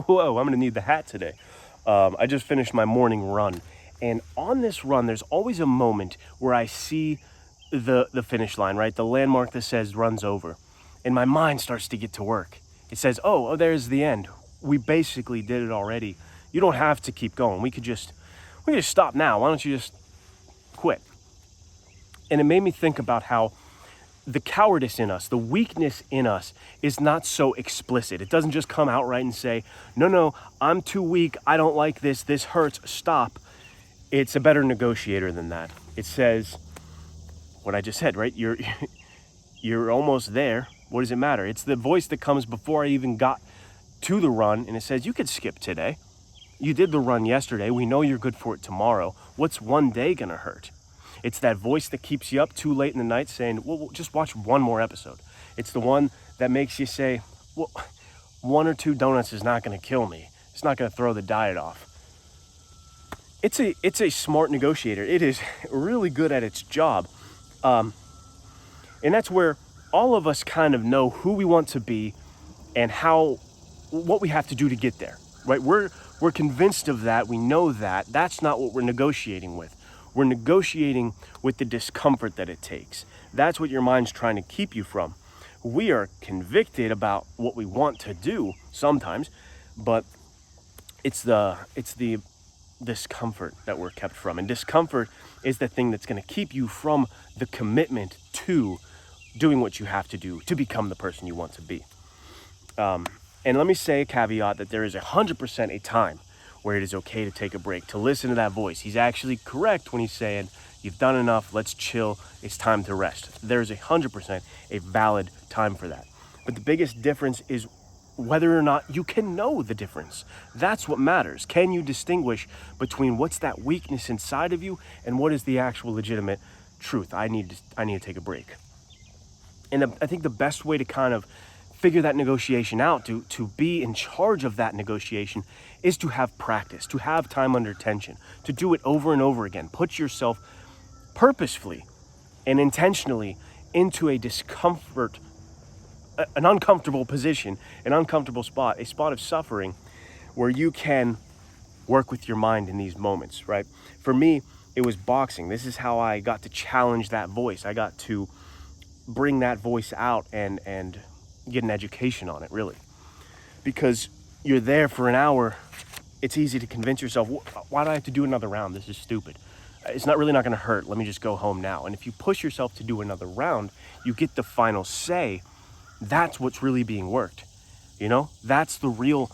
whoa, I'm gonna need the hat today. I just finished my morning run. And on this run, there's always a moment where I see the finish line, right? The landmark that says run's over. And my mind starts to get to work. It says, oh, there's the end. We basically did it already. You don't have to keep going. We could just stop now. Why don't you just quit? And it made me think about how the cowardice in us, the weakness in us is not so explicit. It doesn't just come outright and say, no, I'm too weak. I don't like this. This hurts. Stop. It's a better negotiator than that. It says what I just said, right? You're almost there. What does it matter? It's the voice that comes before I even got to the run, and it says, you could skip today. You did the run yesterday. We know you're good for it tomorrow. What's one day gonna hurt? It's that voice that keeps you up too late in the night saying, well, just watch one more episode. It's the one that makes you say, well, 1 or 2 donuts is not gonna kill me. It's not gonna throw the diet off. It's a smart negotiator. It is really good at its job. And that's where all of us kind of know who we want to be and what we have to do to get there, right? We're convinced of that. We know that. That's not what we're negotiating with. We're negotiating with the discomfort that it takes. That's what your mind's trying to keep you from. We are convicted about what we want to do sometimes, but it's the discomfort that we're kept from. And discomfort is the thing that's going to keep you from the commitment to doing what you have to do to become the person you want to be. And let me say a caveat that there is 100% a time where it is okay to take a break, to listen to that voice. He's actually correct when he's saying, you've done enough, let's chill, it's time to rest. There's 100% a valid time for that. But the biggest difference is whether or not you can know the difference. That's what matters. Can you distinguish between what's that weakness inside of you and what is the actual legitimate truth? I need to take a break. And I think the best way to kind of figure that negotiation out, to be in charge of that negotiation, is to have practice, to have time under tension, to do it over and over again. Put yourself purposefully and intentionally into a discomfort, an uncomfortable position, an uncomfortable spot, a spot of suffering where you can work with your mind in these moments, right? For me, it was boxing. This is how I got to challenge that voice. I got to bring that voice out and get an education on it, really. Because you're there for an hour, it's easy to convince yourself, why do I have to do another round? This is stupid. It's not going to hurt. Let me just go home now. And if you push yourself to do another round, you get the final say. That's what's really being worked. That's the real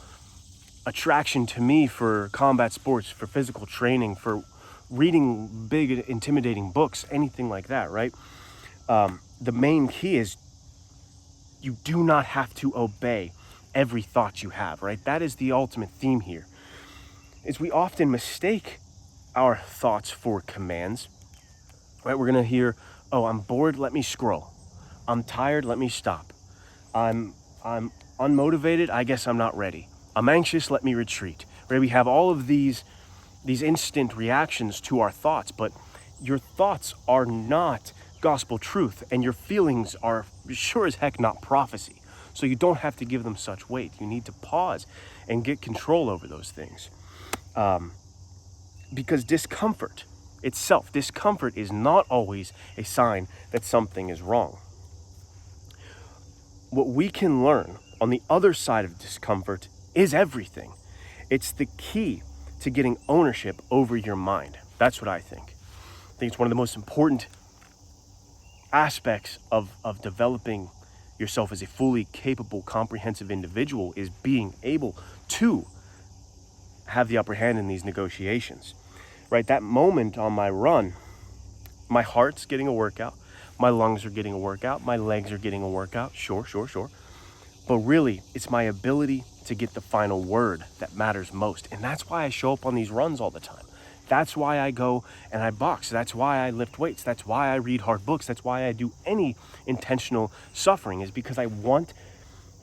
attraction to me for combat sports, for physical training, for reading big, intimidating books, anything like that, right? The main key is you do not have to obey every thought you have, right? That is the ultimate theme here. Is we often mistake our thoughts for commands, right? We're gonna hear, oh, I'm bored, let me scroll. I'm tired, let me stop. I'm unmotivated, I guess I'm not ready. I'm anxious, let me retreat. Right? We have all of these instant reactions to our thoughts, but your thoughts are not gospel truth, and your feelings are sure as heck not prophecy. So you don't have to give them such weight. You need to pause and get control over those things. Because discomfort is not always a sign that something is wrong. What we can learn on the other side of discomfort is everything. It's the key to getting ownership over your mind. That's what I think. I think it's one of the most important aspects of developing yourself as a fully capable, comprehensive individual is being able to have the upper hand in these negotiations, right? That moment on my run, my heart's getting a workout, my lungs are getting a workout, my legs are getting a workout, sure. But really, it's my ability to get the final word that matters most. And that's why I show up on these runs all the time. That's why I go and I box. That's why I lift weights. That's why I read hard books. That's why I do any intentional suffering, is because I want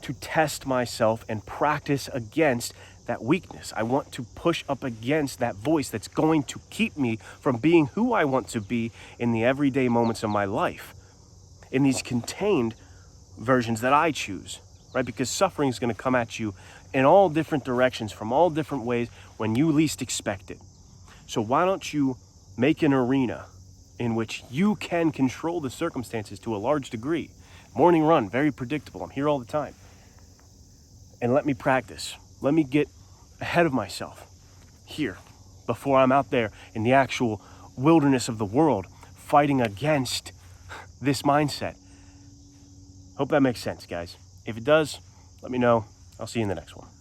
to test myself and practice against that weakness. I want to push up against that voice that's going to keep me from being who I want to be in the everyday moments of my life, in these contained versions that I choose, right? Because suffering is going to come at you in all different directions, from all different ways when you least expect it. So why don't you make an arena in which you can control the circumstances to a large degree? Morning run, very predictable. I'm here all the time. And let me practice. Let me get ahead of myself here before I'm out there in the actual wilderness of the world fighting against this mindset. Hope that makes sense, guys. If it does, let me know. I'll see you in the next one.